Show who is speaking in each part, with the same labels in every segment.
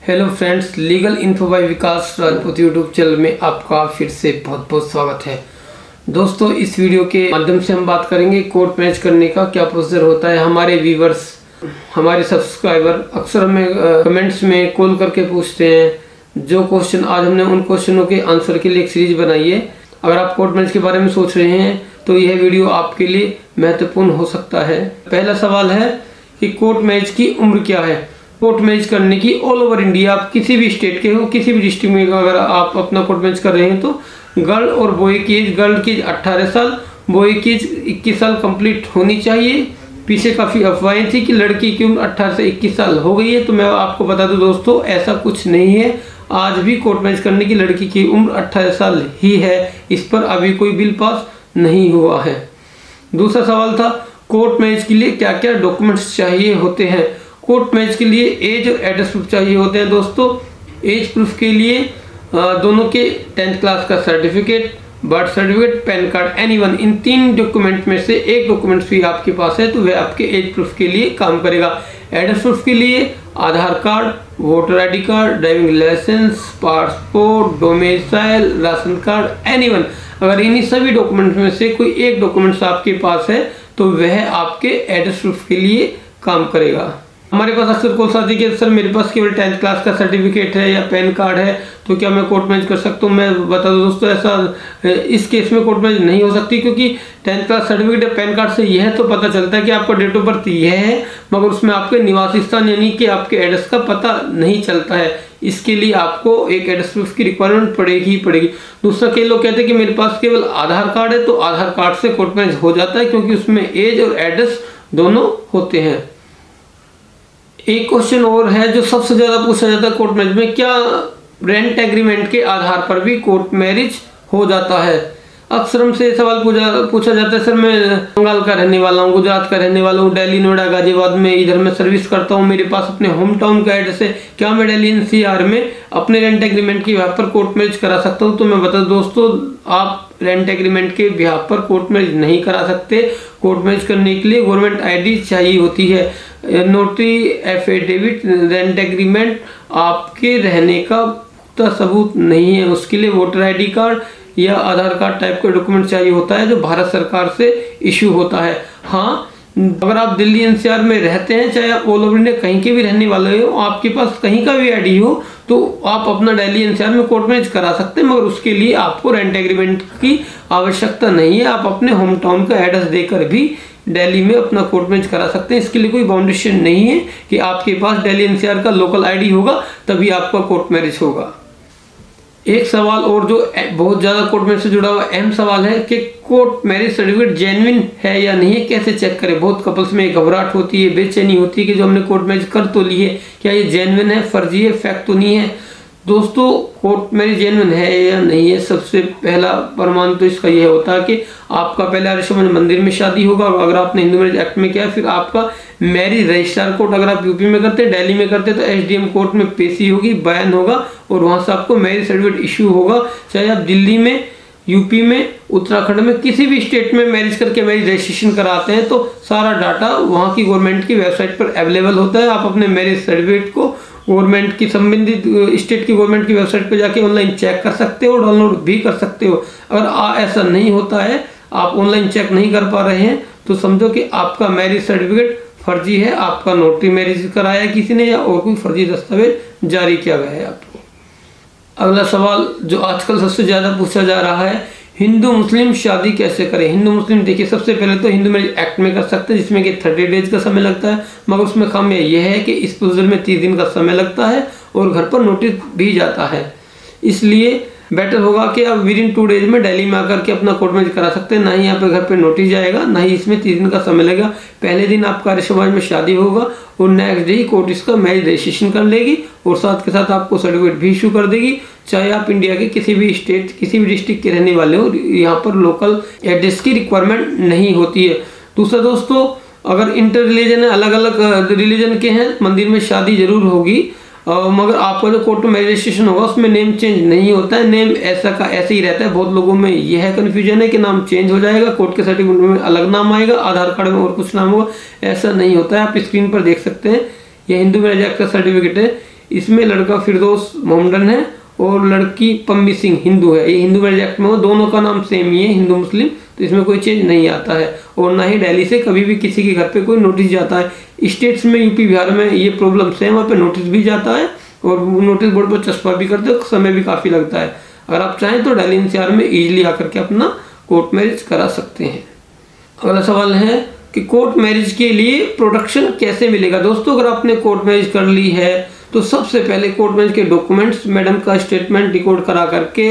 Speaker 1: Hello friends, legal info by Vikas Rajput YouTube channel में आपका फिर से बहुत बहुत स्वागत है। दोस्तों, इस वीडियो के माध्यम से हम बात करेंगे कोर्ट मैरिज करने का क्या प्रोसीजर होता है। हमारे व्यूवर्स, हमारे सब्सक्राइबर अक्सर हमें कमेंट्स में कॉल करके पूछते हैं जो क्वेश्चन। आज हमने उन क्वेश्चनों के आंसर के लिए एक सीरीज बनाई है। अगर आप कोर्ट मैरिज के बारे में सोच रहे हैं तो यह वीडियो आपके लिए महत्वपूर्ण हो सकता है। पहला सवाल है कि कोर्ट मैरिज की उम्र क्या है। कोर्ट मैरिज करने की ऑल ओवर इंडिया, आप किसी भी स्टेट के हो, किसी भी डिस्ट्रिक्ट में अगर आप अपना कोर्ट मैरिज कर रहे हैं तो गर्ल और बॉय की एज, गर्ल की 18 साल, बॉय की 21 साल कंप्लीट होनी चाहिए। पीछे काफ़ी अफवाहें थी कि लड़की की उम्र 18 से 21 साल हो गई है, तो मैं आपको बता दूं दोस्तों, ऐसा कुछ नहीं है। आज भी कोर्ट मैरिज करने की लड़की की उम्र 18 साल ही है। इस पर अभी कोई बिल पास नहीं हुआ है। दूसरा सवाल था कोर्ट मैरिज के लिए क्या क्या डॉक्यूमेंट्स चाहिए होते हैं। कोर्ट मैरिज के लिए एज और एड्रेस प्रूफ चाहिए होते हैं। दोस्तों, एज प्रूफ के लिए दोनों के 10th क्लास का certificate, birth certificate, pan card, anyone, इन 3 डॉक्यूमेंट में से एक डॉक्यूमेंट भी आपके पास है तो वह आपके एज प्रूफ के लिए काम करेगा। एड्रेस प्रूफ के लिए Aadhaar card, voter ID card, driving licence, passport, domicile, ration card, anyone. अगर इन्हीं सभी डॉक्यूमेंट में से कोई एक डॉक्यूमेंट्स आपके पास है तो वह आपके एड्रेस प्रूफ के लिए काम करेगा। हमारे पास अक्सर कॉल आती है कि सर मेरे पास केवल 10th क्लास का सर्टिफिकेट है या पैन कार्ड है तो क्या मैं कोर्ट मैरिज कर सकता हूँ। मैं बता दूं दोस्तों, ऐसा इस केस में कोर्ट मैरिज नहीं हो सकती, क्योंकि 10th क्लास सर्टिफिकेट या पैन कार्ड से यह तो पता चलता है कि आपका डेट ऑफ बर्थ यह है, मगर उसमें आपके निवासी स्थान यानी कि आपके एड्रेस का पता नहीं चलता है। इसके लिए आपको एक एड्रेस प्रूफ की रिक्वायरमेंट पड़ेगी ही पड़ेगी। दूसरा, कई लोग कहते हैं कि मेरे पास केवल आधार कार्ड है, तो आधार कार्ड से कोर्ट मैरिज हो जाता है क्योंकि उसमें एज और एड्रेस दोनों होते हैं। एक क्वेश्चन और है जो सबसे ज्यादा पूछा जाता है कोर्ट मैरिज में, क्या रेंट एग्रीमेंट के आधार पर भी कोर्ट मैरिज हो जाता है। अक्सर हमसे सवाल पूछा जाता है, सर मैं बंगाल का रहने वाला हूँ, गुजरात का रहने वाला हूँ, दिल्ली, नोएडा, गाजियाबाद में इधर मैं सर्विस करता हूँ, मेरे पास अपने होम टाउन का एड्रेस है, क्या मैं दिल्ली NCR में अपने रेंट एग्रीमेंट के बिहाफ पर कोर्ट मैरिज करा सकता हूँ। तो मैं बता दूं दोस्तों, आप रेंट एग्रीमेंट के बिहाफ पर कोर्ट मैरिज नहीं करा सकते। कोर्ट मैरिज करने के लिए गवर्नमेंट ID चाहिए होती है, नोटरी एफिडेविट, रेंट एग्रीमेंट आपके रहने का पुख्ता सबूत नहीं है, उसके लिए वोटर ID कार्ड या आधार कार्ड टाइप का डॉक्यूमेंट चाहिए होता है जो भारत सरकार से इशू होता है। हाँ, अगर आप दिल्ली NCR में रहते हैं, चाहे आप ऑल ओवर इंडिया कहीं के भी रहने वाले हो, आपके पास कहीं का भी ID हो, तो आप अपना दिल्ली NCR में कोर्ट मैरिज करा सकते हैं, मगर उसके लिए आपको रेंट एग्रीमेंट की आवश्यकता नहीं है। आप अपने होम टाउन का एड्रेस देकर भी दिल्ली में अपना कोर्ट मैरिज करा सकते हैं। इसके लिए कोई बाउंडेशन नहीं है कि आपके पास दिल्ली NCR का लोकल ID होगा तभी आपका कोर्ट मैरिज होगा। एक सवाल और जो बहुत ज़्यादा कोर्ट मैरिज से जुड़ा हुआ अहम सवाल है कि कोर्ट मैरिज सर्टिफिकेट जेन्युइन है या नहीं है, कैसे चेक करें। बहुत कपल्स में घबराहट होती है, बेचैनी होती है कि जो हमने कोर्ट मैरिज कर तो ली है, क्या ये जेन्युइन है, फर्जी है, फैक्ट तो नहीं है। दोस्तों, कोर्ट मैरिज जेन्युइन है या नहीं है, सबसे पहला प्रमाण तो इसका यह होता है कि आपका पहले आर्य समाज मंदिर में शादी होगा, अगर आपने हिंदू मैरिज एक्ट में किया, फिर आपका मैरिज रजिस्ट्रार कोर्ट, अगर आप यूपी में करते हैं, दिल्ली में करते हैं तो SDM कोर्ट में पेशी होगी, बयान होगा और वहां से आपको मैरिज सर्टिफिकेट इशू होगा। चाहे आप दिल्ली में, यूपी में, उत्तराखंड में, किसी भी स्टेट में मैरिज करके मैरिज रजिस्ट्रेशन कराते हैं तो सारा डाटा वहाँ की गवर्नमेंट की वेबसाइट पर अवेलेबल होता है। आप अपने मैरिज सर्टिफिकेट को गवर्नमेंट की, संबंधित स्टेट की गवर्नमेंट की वेबसाइट पर जाके ऑनलाइन चेक कर सकते हो, डाउनलोड भी कर सकते हो। अगर ऐसा नहीं होता है, आप ऑनलाइन चेक नहीं कर पा रहे हैं, तो समझो कि आपका मैरिज सर्टिफिकेट फर्जी है, आपका नोटरी मैरिज कराया है किसी ने या और कोई फर्जी दस्तावेज जारी किया गया है आपको। अगला सवाल जो आजकल सबसे ज़्यादा पूछा जा रहा है, हिंदू मुस्लिम शादी कैसे करें। हिंदू मुस्लिम देखिए, सबसे पहले तो हिंदू मैरिज एक्ट में कर सकते हैं जिसमें कि 30 डेज का समय लगता है, मगर उसमें खामियां यह है कि इस प्रोसीजर में 30 दिन का समय लगता है और घर पर नोटिस भी जाता है। इसलिए बेटर होगा कि आप विदिन 2 डेज में दिल्ली में आकर के अपना कोर्ट मैरिज करा सकते हैं। ना ही यहाँ पे घर पे नोटिस जाएगा, ना ही इसमें 30 दिन का समय लगेगा। पहले दिन आपका आर्य समाज में शादी होगा और नेक्स्ट डे ही कोर्ट इसका मैरिज रजिस्ट्रेशन कर लेगी और साथ के साथ आपको सर्टिफिकेट भी इशू कर देगी। चाहे आप इंडिया के किसी भी स्टेट, किसी भी डिस्ट्रिक्ट के रहने वाले हो, यहाँ पर लोकल एड्रेस की रिक्वायरमेंट नहीं होती है। दूसरा दोस्तों, अगर इंटर रिलीजन है, अलग अलग रिलीजन के हैं, मंदिर में शादी जरूर होगी, मगर आपका जो कोर्ट में रजिस्ट्रेशन होगा उसमें नेम चेंज नहीं होता है, नेम ऐसा का ऐसे ही रहता है। बहुत लोगों में यह कन्फ्यूजन है कि नाम चेंज हो जाएगा, कोर्ट के सर्टिफिकेट में अलग नाम आएगा, आधार कार्ड में और कुछ नाम होगा। ऐसा नहीं होता है, आप स्क्रीन पर देख सकते हैं। यह हिंदू मैरिज एक्ट का सर्टिफिकेट है, इसमें लड़का फिरदौस मोहम्मदन है और लड़की पम्मी सिंह हिंदू है। ये हिंदू मैरिज एक्ट में हो, दोनों का नाम सेम ही है, हिंदू मुस्लिम, तो इसमें कोई चेंज नहीं आता है। और ना ही दिल्ली से कभी भी किसी के घर पे कोई नोटिस जाता है। स्टेट्स में यूपी बिहार में ये प्रॉब्लम सेम, वहाँ पे नोटिस भी जाता है और नोटिस बोर्ड पर चस्पा भी करते हैं, समय भी काफ़ी लगता है। अगर आप चाहें तो दिल्ली एनसीआर में ईजिली आकर के अपना कोर्ट मैरिज करा सकते हैं। अगला सवाल है कि कोर्ट मैरिज के लिए प्रोटेक्शन कैसे मिलेगा। दोस्तों अगर आपने कोर्ट मैरिज कर ली है तो सबसे पहले कोर्ट मैरिज के डॉक्यूमेंट्स, मैडम का स्टेटमेंट रिकॉर्ड करा करके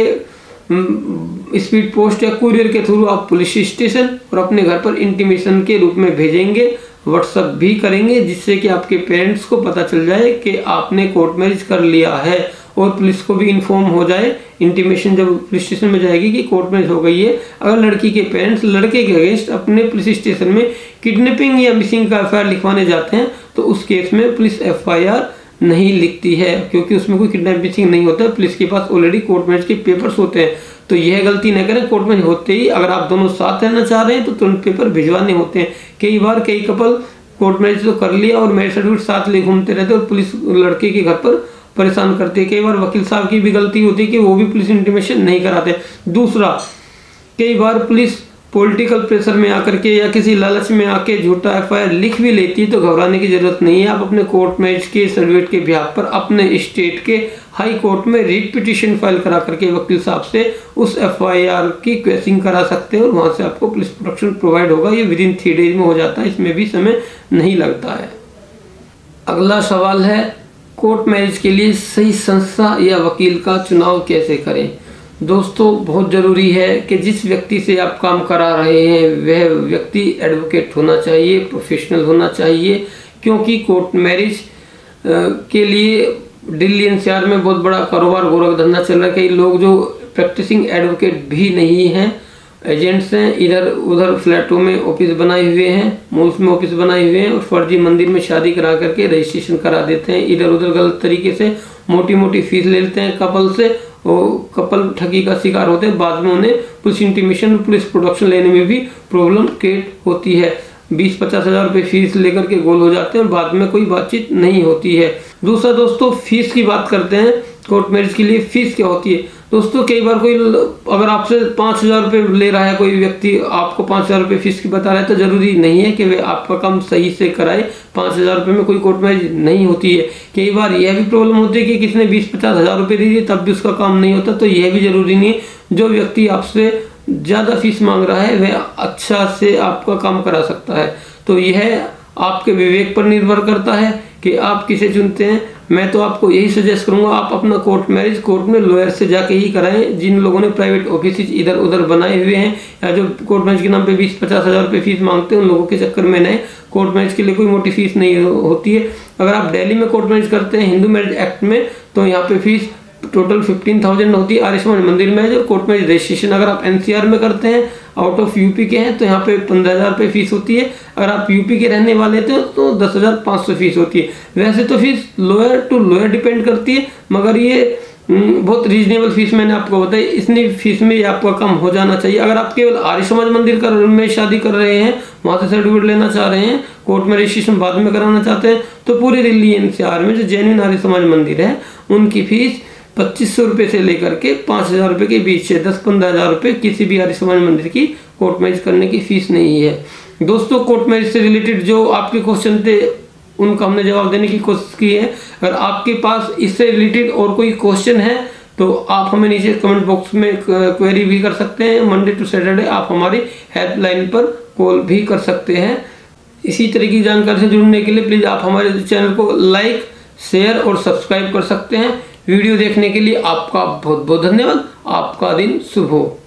Speaker 1: स्पीड पोस्ट या कुरियर के थ्रू आप पुलिस स्टेशन और अपने घर पर इंटीमेशन के रूप में भेजेंगे, व्हाट्सएप भी करेंगे, जिससे कि आपके पेरेंट्स को पता चल जाए कि आपने कोर्ट मैरिज कर लिया है और पुलिस को भी इन्फॉर्म हो जाए। इंटीमेशन जब पुलिस स्टेशन में जाएगी कि कोर्ट मैरिज हो गई है। अगर लड़की के पेरेंट्स लड़के के अगेंस्ट अपने पुलिस स्टेशन में किडनैपिंग या मिसिंग का एफआईआर लिखवाने जाते हैं तो उस केस में पुलिस एफआईआर नहीं लिखती है, क्योंकि उसमें कोई किडनैप मिसिंग नहीं होता है। पुलिस के पास ऑलरेडी कोर्ट मैरिज के पेपर्स होते हैं। तो यह गलती न करें, कोर्ट मैरिज होते ही अगर आप दोनों साथ रहना चाह रहे हैं तो तुरंत पेपर भिजवाने होते हैं। कई बार कई कपल कोर्ट मैरिज तो कर लिया और मैरिज सर्टिफिकेट साथ ले घूमते रहते और पुलिस लड़के के घर पर परेशान करती है। कई बार वकील साहब की भी गलती होती है कि वो भी पुलिस इंटीमेशन नहीं कराते। दूसरा, कई बार पुलिस पॉलिटिकल प्रेशर में आकर के या किसी लालच में आके झूठा एफआईआर लिख भी लेती है, तो घबराने की जरूरत नहीं है। आप अपने कोर्ट मैरिज के सर्टिफिकेट के बिहाफ पर अपने स्टेट के हाई कोर्ट में रिट पिटीशन फाइल करा करके वकील साहब से उस एफआईआर की क्वेश्चनिंग करा सकते हैं और वहां से आपको पुलिस प्रोटेक्शन प्रोवाइड होगा। ये विदिन 3 डेज में हो जाता है, इसमें भी समय नहीं लगता है। अगला सवाल है, कोर्ट मैरिज के लिए सही संस्था या वकील का चुनाव कैसे करें। दोस्तों बहुत ज़रूरी है कि जिस व्यक्ति से आप काम करा रहे हैं वह व्यक्ति एडवोकेट होना चाहिए, प्रोफेशनल होना चाहिए, क्योंकि कोर्ट मैरिज के लिए दिल्ली एनसीआर में बहुत बड़ा कारोबार गोरख धंधा चल रहा है। कई लोग जो प्रैक्टिसिंग एडवोकेट भी नहीं हैं, एजेंट्स हैं, इधर उधर फ्लैटों में ऑफिस बनाए हुए हैं, मॉल्स में ऑफिस बनाए हुए हैं और फर्जी मंदिर में शादी करा करके रजिस्ट्रेशन करा देते हैं। इधर उधर गलत तरीके से मोटी मोटी फीस ले लेते हैं कपल से, और कपल ठगी का शिकार होते हैं। बाद में उन्हें पुलिस इंटीमेशन, पुलिस प्रोटेक्शन लेने में भी प्रॉब्लम क्रिएट होती है। 20-50 हज़ार रुपये फीस लेकर के गोल हो जाते हैं, बाद में कोई बातचीत नहीं होती है। दूसरा दोस्तों, फीस की बात करते हैं। कोर्ट मैरिज के लिए फीस क्या होती है। दोस्तों कई बार कोई अगर आपसे 5,000 रुपये ले रहा है, कोई व्यक्ति आपको 5,000 रुपये फीस की बता रहा है, तो जरूरी नहीं है कि वे आपका काम सही से कराए। 5,000 रुपये में कोई कोर्ट मैरिज नहीं होती है। कई बार यह भी प्रॉब्लम होती है कि किसी ने 20-50 हज़ार रुपये दे दिए तब भी उसका काम नहीं होता, तो यह भी जरूरी नहीं है। जो व्यक्ति आपसे ज़्यादा फीस मांग रहा है वह अच्छा से आपका काम करा सकता है। तो यह आपके विवेक पर निर्भर करता है कि आप किसे चुनते हैं। मैं तो आपको यही सजेस्ट करूंगा, आप अपना कोर्ट मैरिज कोर्ट में लॉयर से जाके ही कराएं। जिन लोगों ने प्राइवेट ऑफिस इधर उधर बनाए हुए हैं या जो कोर्ट मैरिज के नाम पे 20-50 हज़ार रुपये फीस मांगते हैं, उन लोगों के चक्कर में नहीं। कोर्ट मैरिज के लिए कोई मोटी फीस नहीं होती है। अगर आप दिल्ली में कोर्ट मैरिज करते हैं हिंदू मैरिज एक्ट में, तो यहाँ पे फीस टोटल 15,000 होती है आर्य समाज मंदिर में। जो कोर्ट मैरिज रजिस्ट्रेशन अगर आप एनसीआर में करते हैं, आउट ऑफ यूपी के हैं, तो यहाँ पे 15,000 रुपये फीस होती है। अगर आप यूपी के रहने वाले थे तो 10,500 फीस होती है। वैसे तो fees lower to lower depend करती है, मगर ये बहुत रीजनेबल फीस मैंने आपको बताई। इतनी फीस में आपका काम हो जाना चाहिए। अगर आप केवल आर्य समाज मंदिर में शादी कर रहे हैं, वहाँ से सर्टिफिकेट लेना चाह रहे हैं, कोर्ट में रजिस्ट्रेशन बाद में कराना चाहते हैं, तो पूरे दिल्ली एनसीआर में जो जेन्युइन आर्य समाज मंदिर है उनकी फीस 2,500 रुपये से लेकर के 5,000 रुपये के बीच है। 10-15 हज़ार रुपये किसी भी आर्य समाज मंदिर की कोर्ट मैरिज करने की फीस नहीं है। दोस्तों कोर्ट मैरिज से रिलेटेड जो आपके क्वेश्चन थे उनका हमने जवाब देने की कोशिश की है। अगर आपके पास इससे रिलेटेड और कोई क्वेश्चन है तो आप हमें नीचे कमेंट बॉक्स में क्वेरी भी कर सकते हैं। मंडे टू सैटरडे आप हमारी हेल्पलाइन पर कॉल भी कर सकते हैं। इसी तरह की जानकारी से जुड़ने के लिए प्लीज़ आप हमारे चैनल को लाइक, शेयर और सब्सक्राइब कर सकते हैं। वीडियो देखने के लिए आपका बहुत बहुत धन्यवाद। आपका दिन शुभ हो।